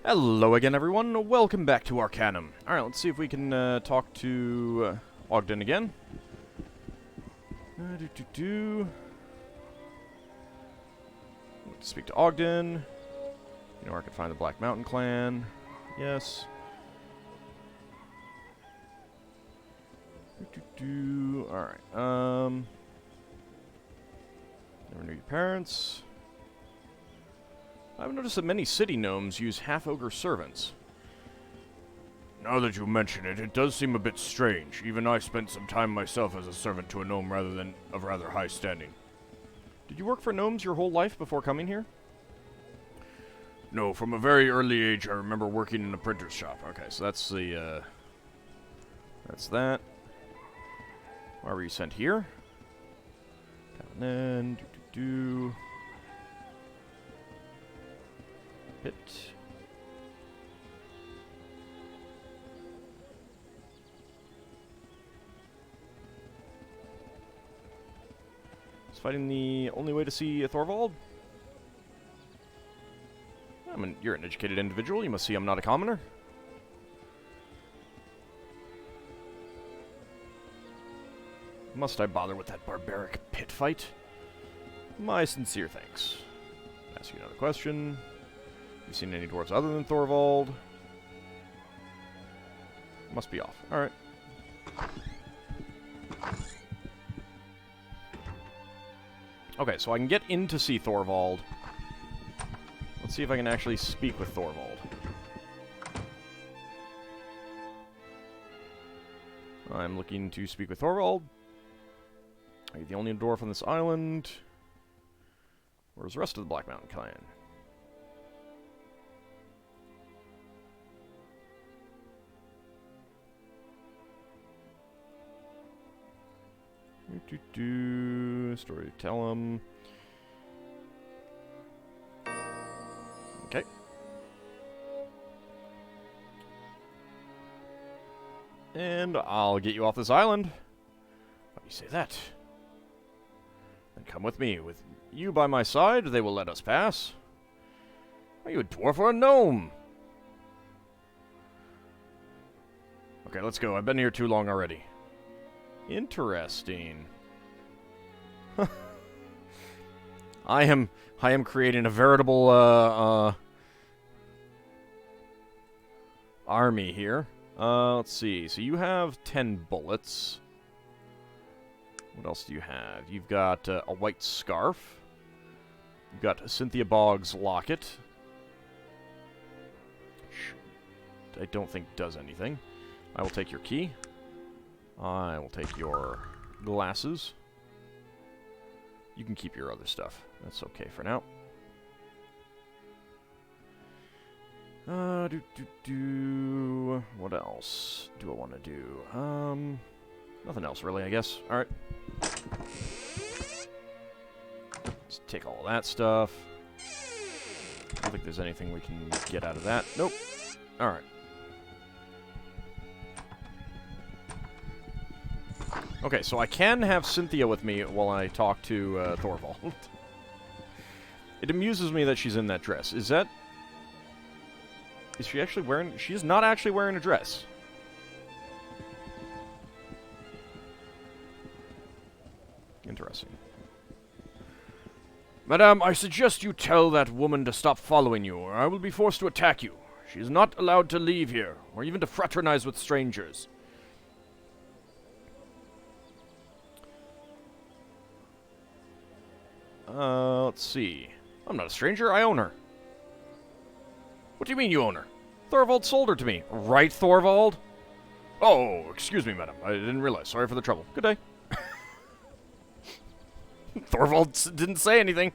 Hello again, everyone. Welcome back to Arcanum. Alright, let's see if we can talk to Ogden again. Let's speak to Ogden. You know where I can find the Black Mountain Clan. Yes. Alright, never knew your parents. I've noticed that many city gnomes use half-ogre servants. Now that you mention it, it does seem a bit strange. Even I spent some time myself as a servant to a gnome rather than of rather high standing. Did you work for gnomes your whole life before coming here? No, from a very early age I remember working in a printer's shop. Okay, so that's the, that's that. Why were you sent here? Down in, Hit. Is fighting the only way to see Thorvald? I mean, you're an educated individual. You must see I'm not a commoner. Must I bother with that barbaric pit fight? My sincere thanks. Ask you another question. You seen any dwarves other than Thorvald? Must be off. Alright. Okay, so I can get in to see Thorvald. Let's see if I can actually speak with Thorvald. I'm looking to speak with Thorvald. Are you the only dwarf on this island? Where's the rest of the Black Mountain Clan? Story to tell him. Okay. And I'll get you off this island. Why do you say that? Then come with me. With you by my side, they will let us pass. Are you a dwarf or a gnome? Okay, let's go. I've been here too long already. Interesting. I am creating a veritable army here. Let's see. So you have 10 bullets. What else do you have? You've got a white scarf. You've got Cynthia Boggs' locket. I don't think does anything. I will take your key. I will take your glasses. You can keep your other stuff. That's okay for now. What else do I want to do? Nothing else really, I guess. Alright. Let's take all of that stuff. I don't think there's anything we can get out of that. Nope. Alright. Okay, so I can have Cynthia with me while I talk to Thorvald. It amuses me that she's in that dress. Is she actually wearing... She's not actually wearing a dress. Interesting. Madame, I suggest you tell that woman to stop following you, or I will be forced to attack you. She is not allowed to leave here, or even to fraternize with strangers. Let's see. I'm not a stranger, I own her. What do you mean you own her? Thorvald sold her to me. Right, Thorvald? Oh, excuse me, madam. I didn't realize. Sorry for the trouble. Good day. Thorvald didn't say anything.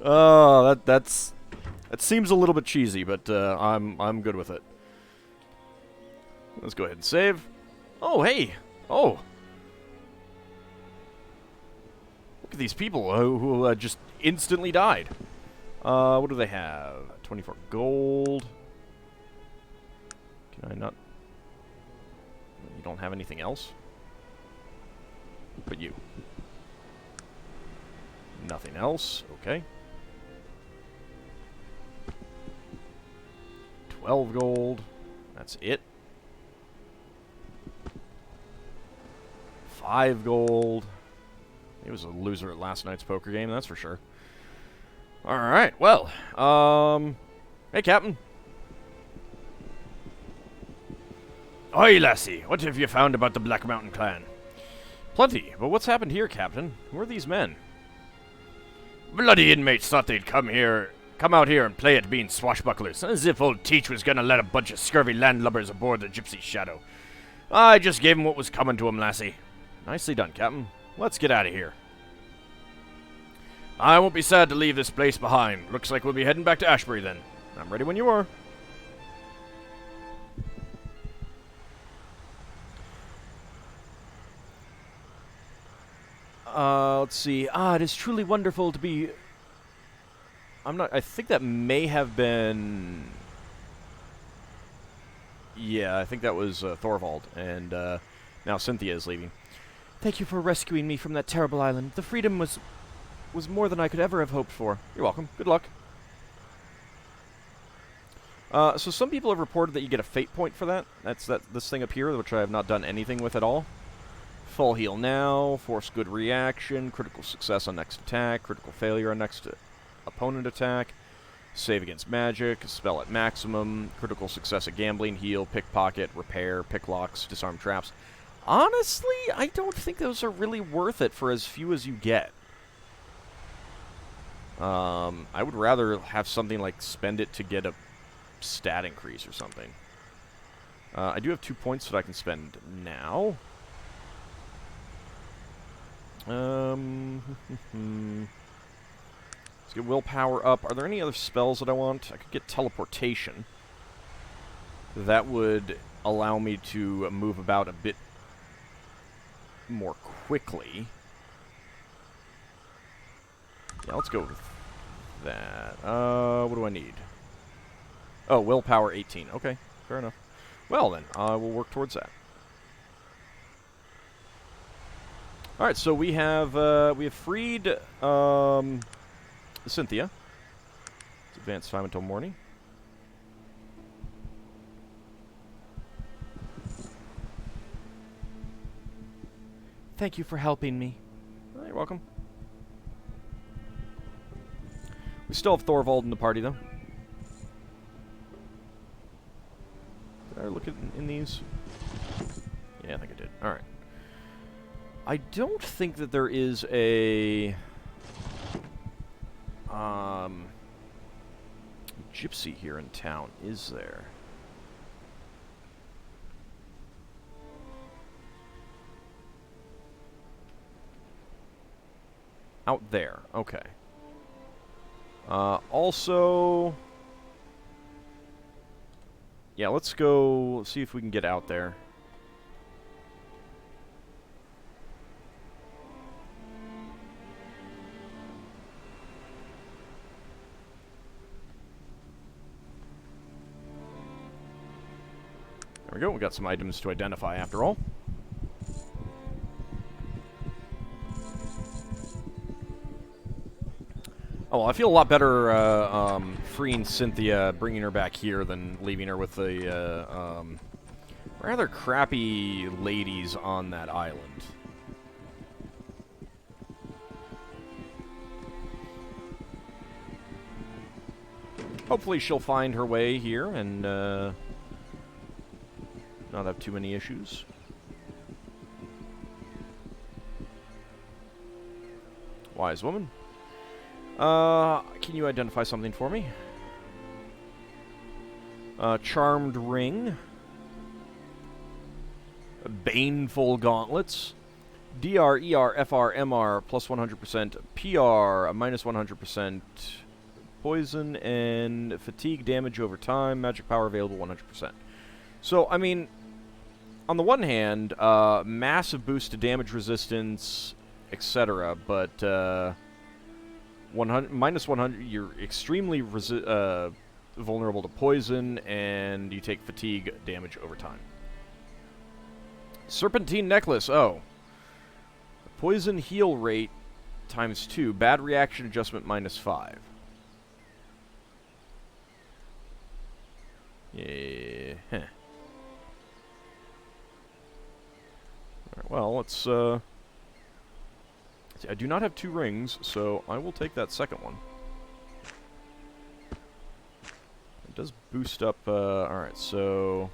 Oh, that seems a little bit cheesy, but I'm good with it. Let's go ahead and save. Oh, hey. Oh. Look at these people who just instantly died. What do they have? 24 gold. Can I not... You don't have anything else? But you. Nothing else. Okay. 12 gold. That's it. 5 gold. He was a loser at last night's poker game, that's for sure. Alright, well, hey, Captain. Oi, lassie, what have you found about the Black Mountain clan? Plenty, but what's happened here, Captain? Who are these men? Bloody inmates thought they'd come out here and play at being swashbucklers, as if old Teach was gonna let a bunch of scurvy landlubbers aboard the Gypsy Shadow. I just gave him what was coming to him, lassie. Nicely done, Captain. Let's get out of here. I won't be sad to leave this place behind. Looks like we'll be heading back to Ashbury then. I'm ready when you are. Let's see. It is truly wonderful to be... I think that may have been... Yeah, I think that was Thorvald, and now Cynthia is leaving. Thank you for rescuing me from that terrible island. The freedom was more than I could ever have hoped for. You're welcome. Good luck. So some people have reported that you get a fate point for that. That's this thing up here, which I have not done anything with at all. Full heal now, force good reaction, critical success on next attack, critical failure on next opponent attack, save against magic, spell at maximum, critical success at gambling, heal, pickpocket, repair, picklocks, disarm traps. Honestly, I don't think those are really worth it for as few as you get. I would rather have something like spend it to get a stat increase or something. I do have 2 points that I can spend now. Let's get willpower up. Are there any other spells that I want? I could get teleportation. That would allow me to move about a bit more quickly. Yeah, let's go with that. What do I need? Oh, willpower 18. Okay, fair enough. Well then, we'll work towards that. All right, so we have freed Cynthia. Let's advance time until morning. Thank you for helping me. Oh, you're welcome. We still have Thorvald in the party, though. Did I look in these? Yeah, I think I did. All right. I don't think that there is a gypsy here in town, is there? Out there, okay. Also... Yeah, let's go see if we can get out there. There we go, we got some items to identify after all. Oh, well, I feel a lot better freeing Cynthia, bringing her back here, than leaving her with the rather crappy ladies on that island. Hopefully she'll find her way here and not have too many issues. Wise woman. Can you identify something for me? Charmed ring. Baneful gauntlets. DR, ER, FR, MR, plus 100%. PR, minus 100%. Poison and fatigue damage over time. Magic power available 100%. So, I mean, on the one hand, massive boost to damage resistance, etc., but minus 100, you're extremely vulnerable to poison, and you take fatigue damage over time. Serpentine necklace, oh. Poison heal rate times 2. Bad reaction adjustment minus 5. Yeah. Huh. Alright, well, let's, I do not have 2 rings, so I will take that second one. It does boost up, alright, so...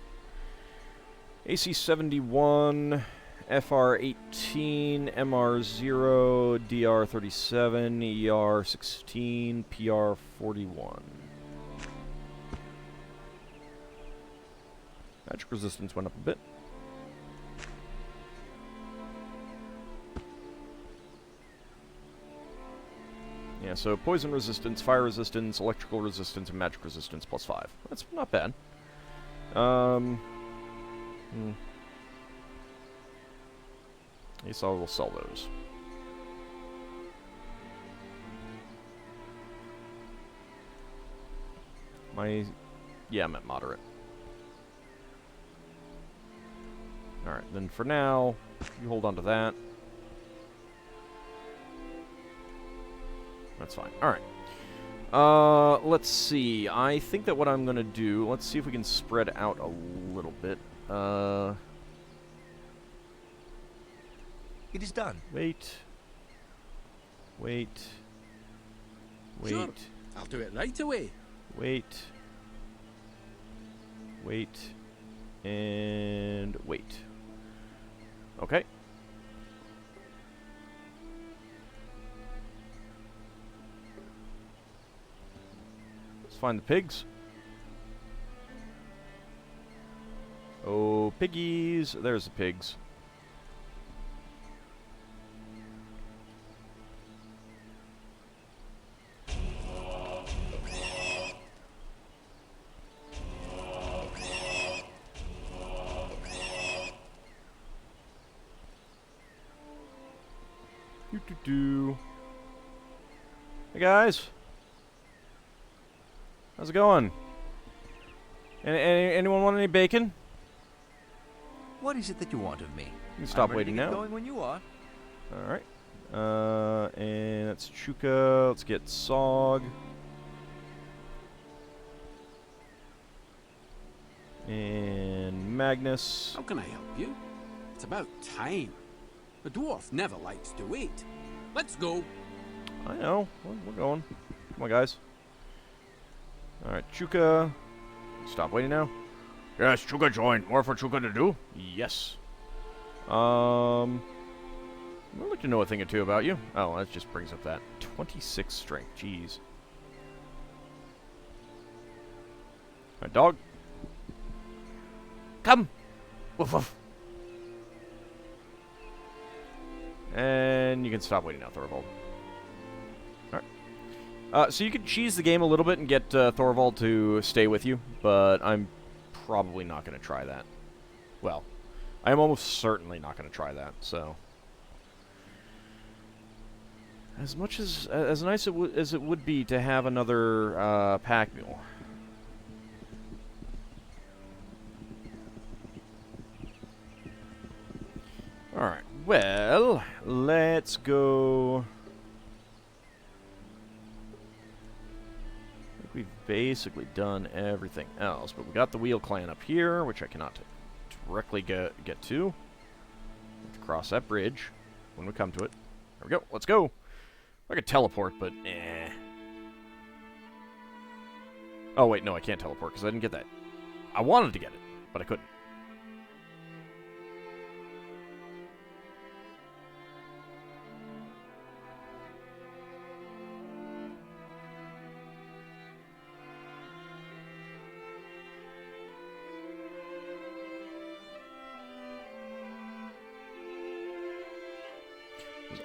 AC 71, FR 18, MR 0, DR 37, ER 16, PR 41. Magic resistance went up a bit. Yeah, so poison resistance, fire resistance, electrical resistance, and magic resistance plus 5. That's not bad. I guess I will sell those. Yeah, I'm at moderate. Alright, then for now, you hold on to that. That's fine. Alright. Let's see. I think that what I'm going to do... Let's see if we can spread out a little bit. It is done. Wait. Wait. Wait. Sure. I'll do it right away. Wait. Wait. And wait. Okay. Let's find the pigs. Oh, piggies. There's the pigs. Hey guys, how's it going? Anyone want any bacon? What is it that you want of me? You can stop I'm ready waiting to get now. going when you are. All right. And that's Chuka. Let's get Sog. And Magnus. How can I help you? It's about time. A dwarf never likes to wait. Let's go. I know. We're going. Come on, guys. All right, Chuka. Stop waiting now. Yes, Chuka joined. More for Chuka to do? Yes. I'd like to know a thing or two about you. Oh, that just brings up that 26 strength. Jeez. All right, dog. Come. Woof woof. And you can stop waiting now, Thorvald. Alright. So you can cheese the game a little bit and get Thorvald to stay with you, but I'm probably not going to try that. Well, I am almost certainly not going to try that, so... As much as nice as it would be to have another pack mule. Alright, well, let's go... I think we've basically done everything else, but we got the Wheel Clan up here, which I cannot directly get to. Have to cross that bridge when we come to it. There we go, let's go! I could teleport, but eh. Oh wait, no, I can't teleport, because I didn't get that. I wanted to get it, but I couldn't.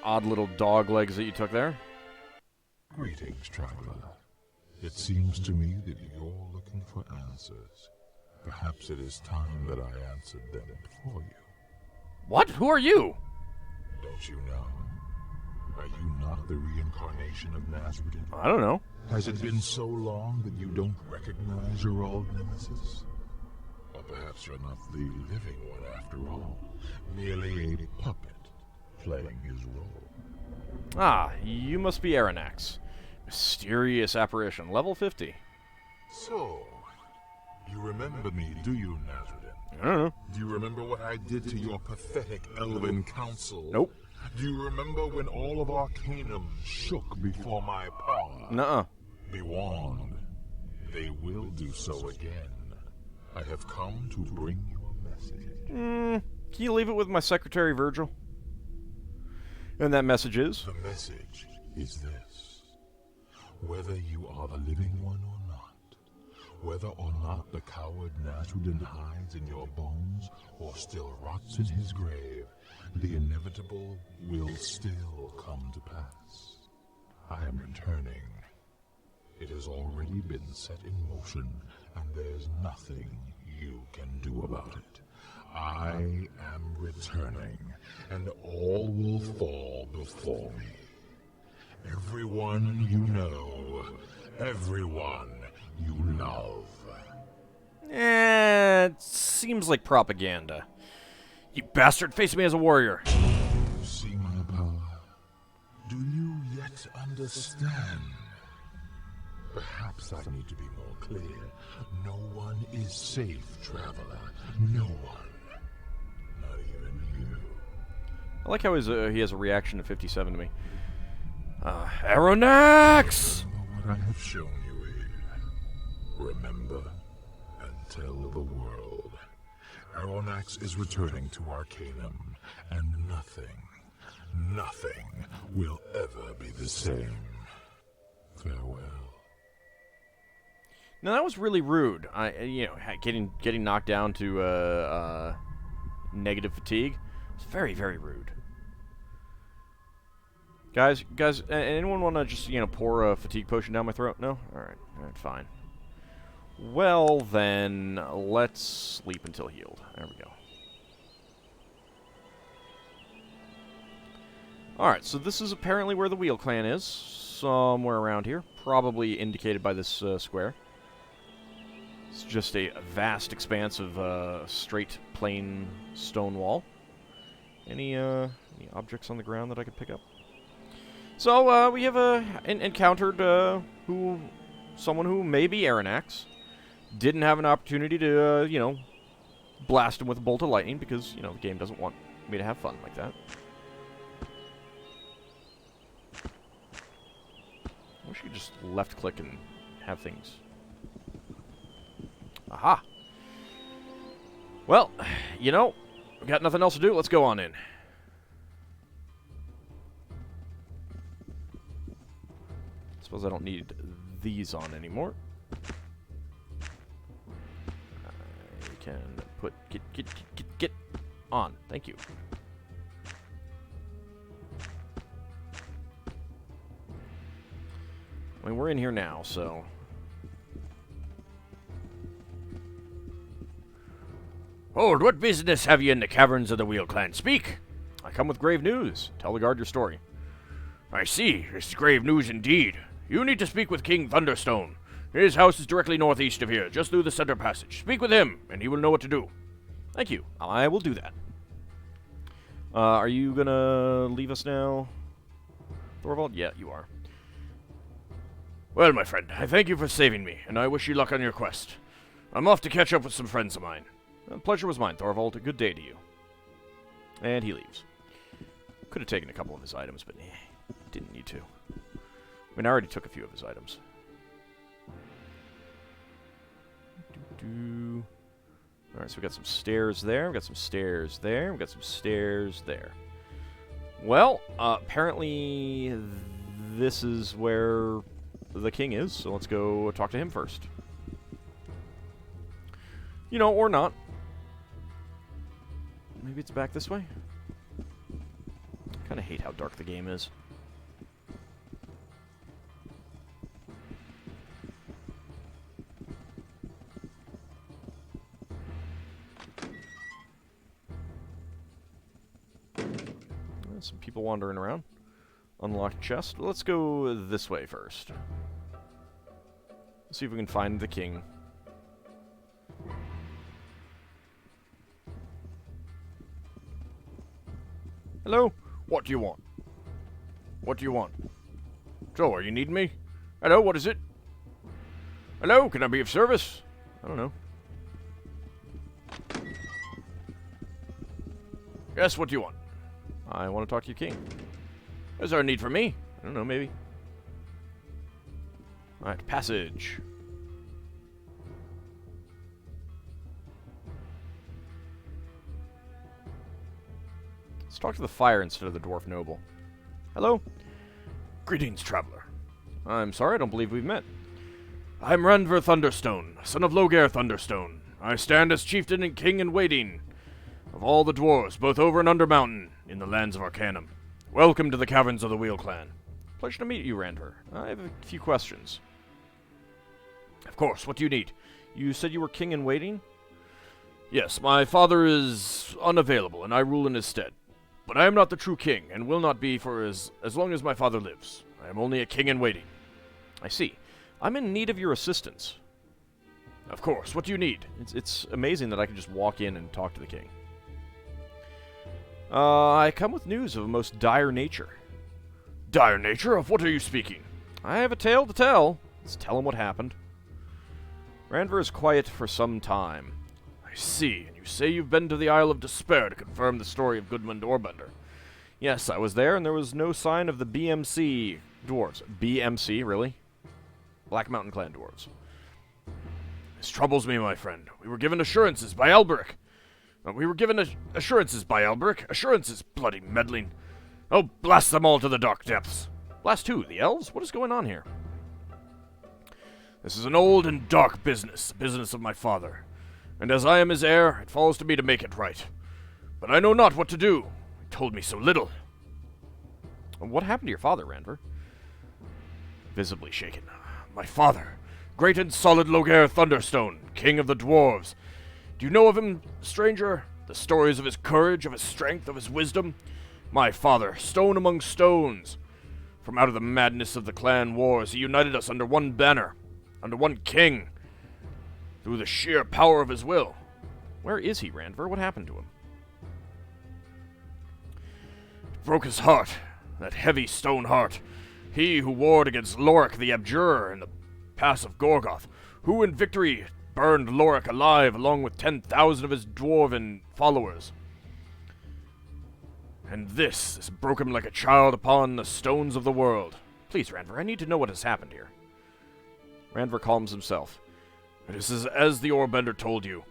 Odd little dog legs that you took there. Greetings, traveler. It seems to me that you're looking for answers. Perhaps it is time that I answered them for you. What? Who are you? Don't you know? Are you not the reincarnation of Nazareth? I don't know. Has it been so long that you don't recognize your old nemesis? Or perhaps you're not the living one after all, merely a puppet playing his role. Ah, you must be Aranax. Mysterious apparition, level 50. So, you remember me, do you, Nazareth? I don't know. Do you remember what I did to your pathetic elven council? Nope. Do you remember when all of Arcanum shook before my power? Nuh-uh. Be warned, they will do so again. I have come to bring you a message. Can you leave it with my secretary, Virgil? And that message is? The message is this. Whether you are the living one or not, whether or not the coward Nasruddin hides in your bones or still rots in his grave, the inevitable will still come to pass. I am returning. It has already been set in motion, and there's nothing you can do about it. I am returning, and all will fall before me. Everyone you know, everyone you love. It seems like propaganda. You bastard, face me as a warrior. You see my power? Do you yet understand? Perhaps I need to be more clear. No one is safe, traveler. No one. Not even you. I like how he has a reaction to 57 to me. Aranax! Remember what I have shown you, Aid. Remember and tell the world. Aronax is returning to Arcanum, and nothing will ever be the same. Farewell. Now that was really rude. Getting knocked down to negative fatigue. It's very, very rude. Guys, anyone want to just pour a fatigue potion down my throat? No? All right, fine. Well then, let's sleep until healed. There we go. All right, so this is apparently where the Wheel Clan is, somewhere around here, probably indicated by this square. It's just a vast expanse of straight, plain stone wall. Any objects on the ground that I could pick up? So we have encountered someone who may be Aranax. Didn't have an opportunity to blast him with a bolt of lightning because the game doesn't want me to have fun like that. I wish you could just left click and have things. Aha! Well, we got nothing else to do. Let's go on in. Suppose I don't need these on anymore. I can put get on. Thank you. I mean, we're in here now, so. Hold, what business have you in the caverns of the Wheel Clan? Speak! I come with grave news. Tell the guard your story. I see. This is grave news indeed. You need to speak with King Thunderstone. His house is directly northeast of here, just through the center passage. Speak with him, and he will know what to do. Thank you. I will do that. Are you gonna leave us now, Thorvald? Yeah, you are. Well, my friend, I thank you for saving me, and I wish you luck on your quest. I'm off to catch up with some friends of mine. The pleasure was mine, Thorvald. A good day to you. And he leaves. Could have taken a couple of his items, but didn't need to. I mean, I already took a few of his items. Alright, so we got some stairs there. We got some stairs there. We got some stairs there. Well, apparently this is where the king is, so let's go talk to him first. Or not. Maybe it's back this way? I kind of hate how dark the game is. Some people wandering around. Unlocked chest. Let's go this way first. Let's see if we can find the king. Hello? What do you want? What do you want? So, are you needing me? Hello, what is it? Hello, can I be of service? I don't know. Yes, what do you want? I want to talk to you, King. Is there a need for me? I don't know, maybe. Alright, passage. Let's talk to the fire instead of the dwarf noble. Hello? Greetings, traveler. I'm sorry, I don't believe we've met. I'm Randver Thunderstone, son of Loghaire Thunderstone. I stand as chieftain and king in waiting of all the dwarves, both over and under mountain, in the lands of Arcanum. Welcome to the caverns of the Wheel Clan. Pleasure to meet you, Randver. I have a few questions. Of course, what do you need? You said you were king in waiting? Yes, my father is unavailable, and I rule in his stead. But I am not the true king, and will not be for as long as my father lives. I am only a king in waiting. I see. I'm in need of your assistance. Of course, what do you need? It's amazing that I can just walk in and talk to the king. I come with news of a most dire nature. Dire nature? Of what are you speaking? I have a tale to tell. Let's tell him what happened. Randver is quiet for some time. I see, and you say you've been to the Isle of Despair to confirm the story of Goodmund Orbender. Yes, I was there, and there was no sign of the BMC dwarves. BMC, really? Black Mountain Clan dwarves. This troubles me, my friend. We were given assurances by Elberic. Assurances, bloody meddling. Oh, blast them all to the dark depths. Blast who? The elves? What is going on here? This is an old and dark business, the business of my father. And as I am his heir, it falls to me to make it right. But I know not what to do. He told me so little. What happened to your father, Randver? Visibly shaken. My father, great and solid Loghaire Thunderstone, king of the dwarves. Do you know of him, stranger? The stories of his courage, of his strength, of his wisdom? My father, stone among stones. From out of the madness of the clan wars, he united us under one banner, under one king, through the sheer power of his will. Where is he, Randver? What happened to him? It broke his heart, that heavy stone heart. He who warred against Lorik the Abjurer in the Pass of Gorgoth, who in victory burned Lorik alive along with 10,000 of his dwarven followers. And this broke him like a child upon the stones of the world. Please, Randver, I need to know what has happened here. Randver calms himself. It is as the Orbender told you.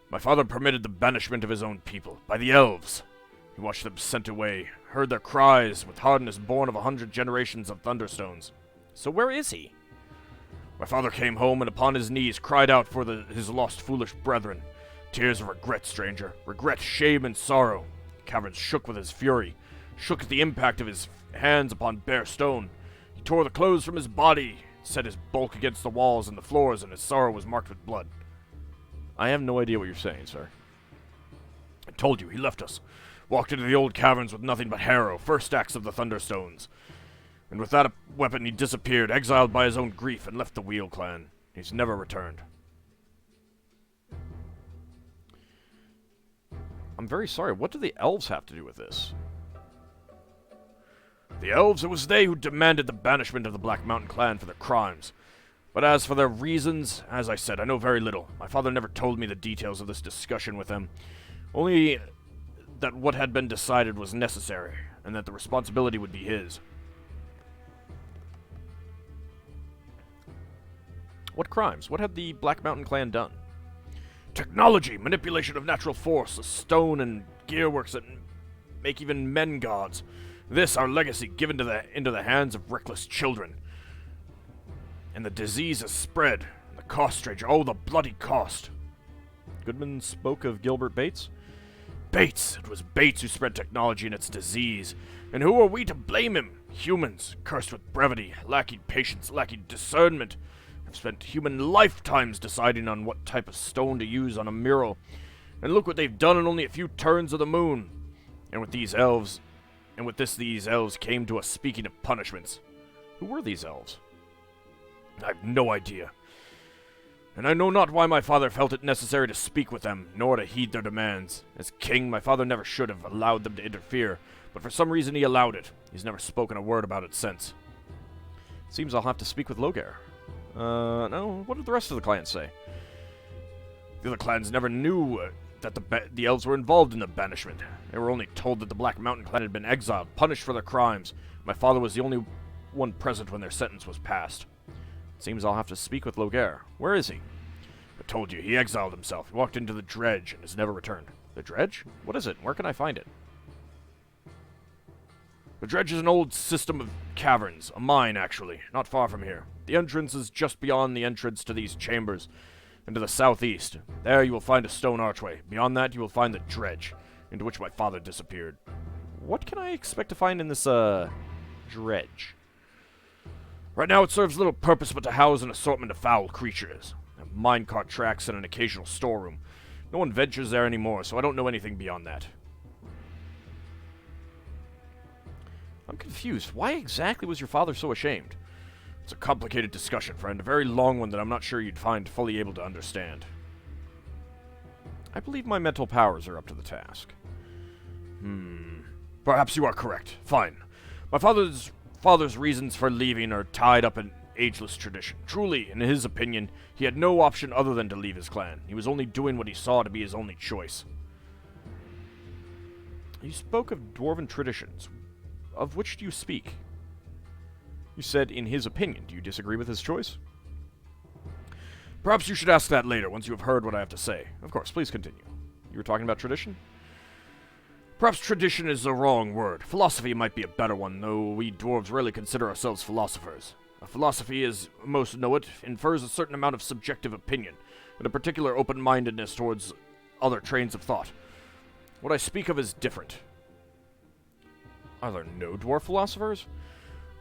My father permitted the banishment of his own people, by the elves. He watched them sent away, heard their cries with hardness born of 100 generations of Thunderstones. So where is he? My father came home and upon his knees cried out for his lost foolish brethren. Tears of regret, stranger. Regret, shame, and sorrow. The caverns shook with his fury, shook at the impact of his hands upon bare stone. He tore the clothes from his body, set his bulk against the walls and the floors, and his sorrow was marked with blood. I have no idea what you're saying, sir. I told you, he left us. Walked into the old caverns with nothing but Harrow, first axe of the Thunderstones. And with that weapon he disappeared, exiled by his own grief, and left the Wheel Clan. He's never returned. I'm very sorry, what do the elves have to do with this? The elves, it was they who demanded the banishment of the Black Mountain Clan for their crimes. But as for their reasons, as I said, I know very little. My father never told me the details of this discussion with them. Only that what had been decided was necessary, and that the responsibility would be his. What crimes? What had the Black Mountain Clan done? Technology, manipulation of natural force, stone and gearworks that make even men gods. This, our legacy, given into the hands of reckless children. And the disease has spread. And the cost, stranger. Oh, the bloody cost. Goodman spoke of Gilbert Bates? Bates! It was Bates who spread technology and its disease. And who are we to blame him? Humans, cursed with brevity, lacking patience, lacking discernment, have spent human lifetimes deciding on what type of stone to use on a mural. And look what they've done in only a few turns of the moon. And with these elves came to us speaking of punishments. Who were these elves? I have no idea. and I know not why my father felt it necessary to speak with them, nor to heed their demands. As king, my father never should have allowed them to interfere, but for some reason he allowed it. He's never spoken a word about it since. Seems I'll have to speak with Logair. No, what did the rest of the clans say? The other clans never knew that the elves were involved in the banishment. They were only told that the Black Mountain clan had been exiled, punished for their crimes. My father was the only one present when their sentence was passed. Seems I'll have to speak with Logair. Where is he? I told you, he exiled himself. He walked into the Dredge and has never returned. The Dredge? What is it? Where can I find it? The Dredge is an old system of caverns. A mine, actually. Not far from here. The entrance is just beyond the entrance to these chambers, and to the southeast. There you will find a stone archway. Beyond that you will find the Dredge, into which my father disappeared. What can I expect to find in this, Dredge? Right now it serves little purpose but to house an assortment of foul creatures. Minecart tracks and an occasional storeroom. No one ventures there anymore, so I don't know anything beyond that. I'm confused. Why exactly was your father so ashamed? It's a complicated discussion, friend. A very long one that I'm not sure you'd find fully able to understand. I believe my mental powers are up to the task. Perhaps you are correct. Fine. My father's reasons for leaving are tied up in ageless tradition. Truly, in his opinion, he had no option other than to leave his clan. He was only doing what he saw to be his only choice. You spoke of dwarven traditions. Of which do you speak? You said, in his opinion. Do you disagree with his choice? Perhaps you should ask that later, once you have heard what I have to say. Of course, please continue. You were talking about tradition? Perhaps tradition is the wrong word. Philosophy might be a better one, though we dwarves rarely consider ourselves philosophers. A philosophy, as most know it, infers a certain amount of subjective opinion, and a particular open-mindedness towards other trains of thought. What I speak of is different. Are there no dwarf philosophers?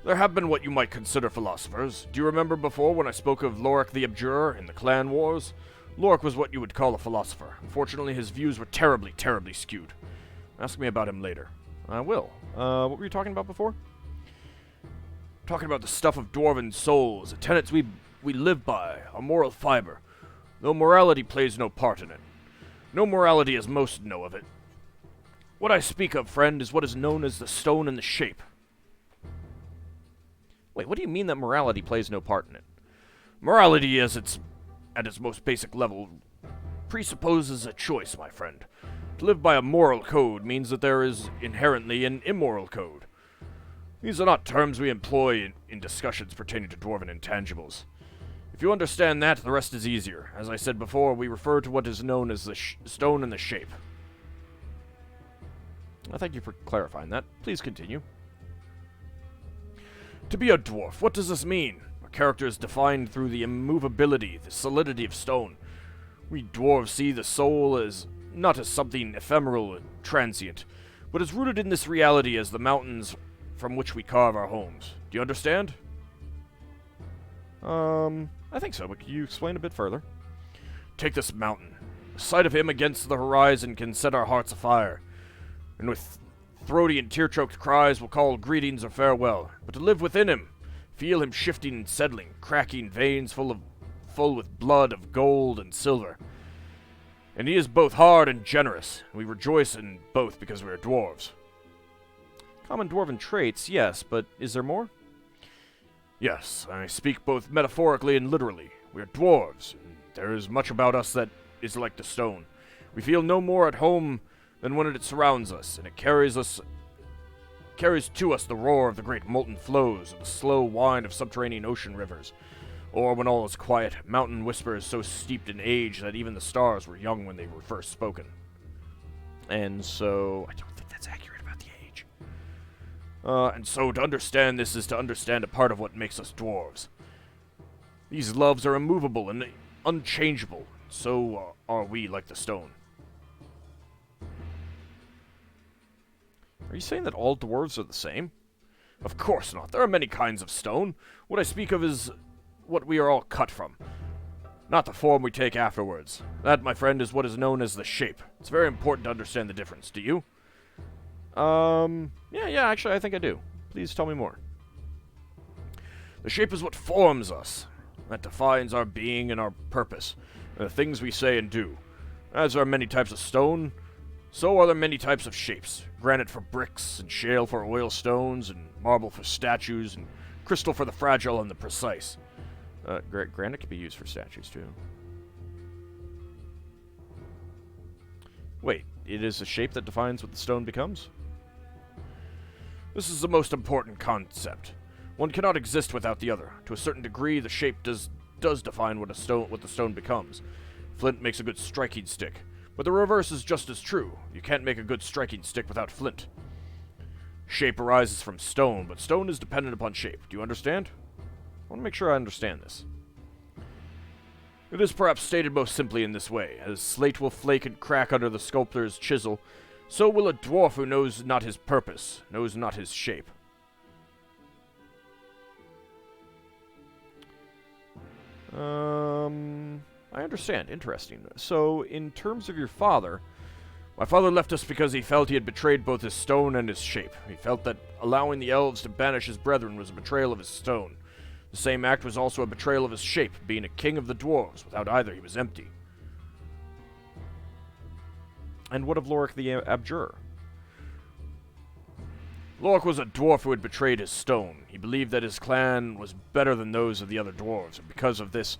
There have been what you might consider philosophers. Do you remember before when I spoke of Lorik the Abjurer in the Clan Wars? Lorik was what you would call a philosopher. Unfortunately, his views were terribly, terribly skewed. Ask me about him later. I will. What were you talking about before? Talking about the stuff of dwarven souls, the tenets we live by, our moral fiber, though morality plays no part in it. No morality as most know of it. What I speak of, friend, is what is known as the stone and the shape. Wait, what do you mean that morality plays no part in it? Morality, at its most basic level, presupposes a choice, my friend. To live by a moral code means that there is inherently an immoral code. These are not terms we employ in discussions pertaining to dwarven intangibles. If you understand that, the rest is easier. As I said before, we refer to what is known as the stone and the shape. Thank you for clarifying that. Please continue. To be a dwarf, what does this mean? Our character is defined through the immovability, the solidity of stone. We dwarves see the soul as not as something ephemeral and transient, but as rooted in this reality as the mountains from which we carve our homes. Do you understand? I think so, but can you explain a bit further? Take this mountain. The sight of him against the horizon can set our hearts afire, and with throaty and tear-choked cries we'll call greetings or farewell. But to live within him, feel him shifting and settling, cracking veins full with blood of gold and silver. And he is both hard and generous. We rejoice in both because we are dwarves. Common dwarven traits, yes, but is there more? Yes, I speak both metaphorically and literally. We are dwarves, and there is much about us that is like the stone. We feel no more at home than when it surrounds us, and it carries to us the roar of the great molten flows, or the slow whine of subterranean ocean rivers, or when all is quiet, mountain whispers so steeped in age that even the stars were young when they were first spoken. And so, I don't think that's accurate about the age. And so to understand this is to understand a part of what makes us dwarves. These loves are immovable and unchangeable, so are we like the stone. Are you saying that all dwarves are the same? Of course not. There are many kinds of stone. What I speak of is what we are all cut from, not the form we take afterwards. That, my friend, is what is known as the shape. It's very important to understand the difference. Do you? Yeah, actually, I think I do. Please tell me more. The shape is what forms us. that defines our being and our purpose, and the things we say and do. As there are many types of stone, so are there many types of shapes. Granite for bricks, and shale for oil stones, and marble for statues, and crystal for the fragile and the precise. Granite can be used for statues, too. Wait, it is the shape that defines what the stone becomes? This is the most important concept. One cannot exist without the other. To a certain degree, the shape does define what the stone becomes. Flint makes a good striking stick, but the reverse is just as true. You can't make a good striking stick without flint. Shape arises from stone, but stone is dependent upon shape. Do you understand? I want to make sure I understand this. It is perhaps stated most simply in this way. As slate will flake and crack under the sculptor's chisel, so will a dwarf who knows not his purpose, knows not his shape. I understand. Interesting. So, in terms of your father, my father left us because he felt he had betrayed both his stone and his shape. He felt that allowing the elves to banish his brethren was a betrayal of his stone. The same act was also a betrayal of his shape. Being a king of the dwarves, without either he was empty. And what of Lorik the Abjurer? Lorik was a dwarf who had betrayed his stone. He believed that his clan was better than those of the other dwarves, and because of this,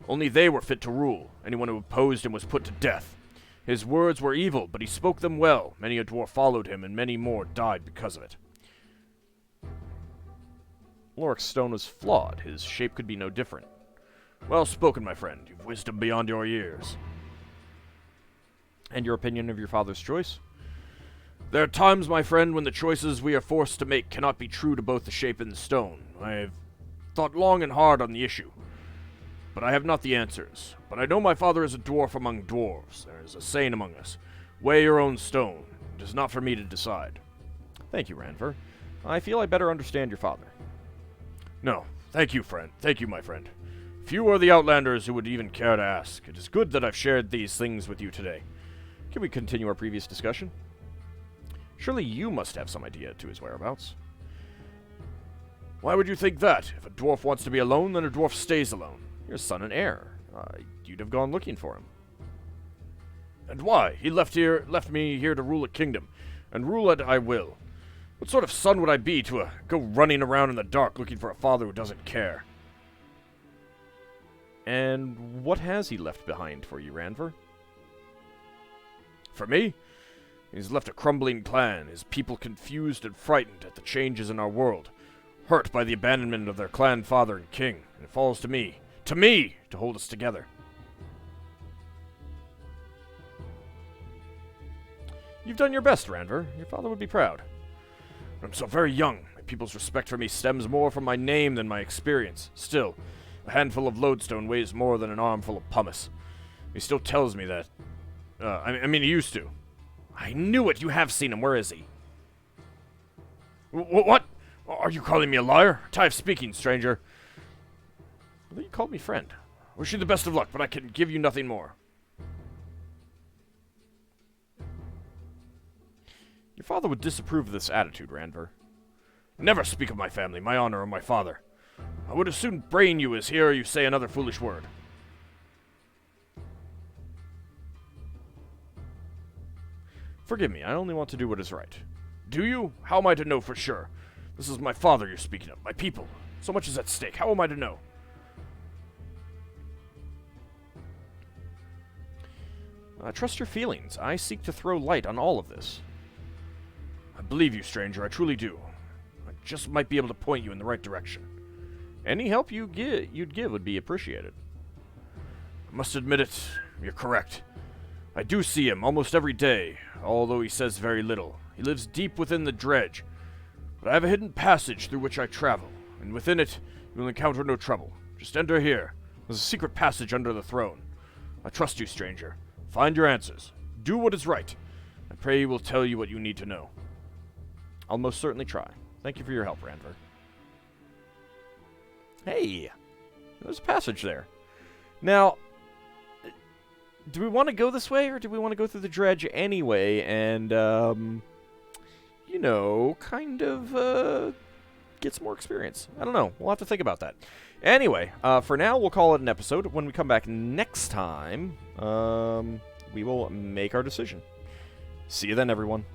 only they were fit to rule. Anyone who opposed him was put to death. His words were evil, but he spoke them well. Many a dwarf followed him, and many more died because of it. Lorik's stone was flawed. His shape could be no different. Well spoken, my friend. You've wisdom beyond your years. And your opinion of your father's choice? There are times, my friend, when the choices we are forced to make cannot be true to both the shape and the stone. I have thought long and hard on the issue, but I have not the answers. But I know my father is a dwarf among dwarves. There is a saying among us, weigh your own stone. It is not for me to decide. Thank you, Ranver. I feel I better understand your father. No, thank you, friend. Thank you, my friend. Few are the outlanders who would even care to ask. It is good that I've shared these things with you today. Can we continue our previous discussion? Surely you must have some idea to his whereabouts. Why would you think that? If a dwarf wants to be alone, then a dwarf stays alone. Your son and heir. You'd have gone looking for him. And why? He left me here to rule a kingdom, and rule it I will. What sort of son would I be to go running around in the dark looking for a father who doesn't care? And what has he left behind for you, Ranver? For me? He's left a crumbling clan, his people confused and frightened at the changes in our world, hurt by the abandonment of their clan father and king, and it falls to me, to hold us together. You've done your best, Ranver. Your father would be proud. I'm so very young. My people's respect for me stems more from my name than my experience. Still, a handful of lodestone weighs more than an armful of pumice. He still tells me that. I mean, he used to. I knew it! You have seen him. Where is he? What? Are you calling me a liar? Time speaking, stranger. I thought you called me friend. Wish you the best of luck, but I can give you nothing more. Your father would disapprove of this attitude, Ranver. Never speak of my family, my honor, or my father. I would as soon brain you as hear you say another foolish word. Forgive me, I only want to do what is right. Do you? How am I to know for sure? This is my father you're speaking of, my people. So much is at stake. How am I to know? Trust your feelings. I seek to throw light on all of this. I believe you, stranger. I truly do. I just might be able to point you in the right direction. Any help you'd give would be appreciated. I must admit it. You're correct. I do see him almost every day, although he says very little. He lives deep within the dredge, but I have a hidden passage through which I travel, and within it you will encounter no trouble. Just enter here. There's a secret passage under the throne. I trust you, stranger. Find your answers. Do what is right. I pray he will tell you what you need to know. I'll most certainly try. Thank you for your help, Ranver. Hey! There's a passage there. Now, do we want to go this way, or do we want to go through the dredge anyway, and, you know, kind of, get some more experience. I don't know. We'll have to think about that. Anyway, for now, we'll call it an episode. When we come back next time, we will make our decision. See you then, everyone.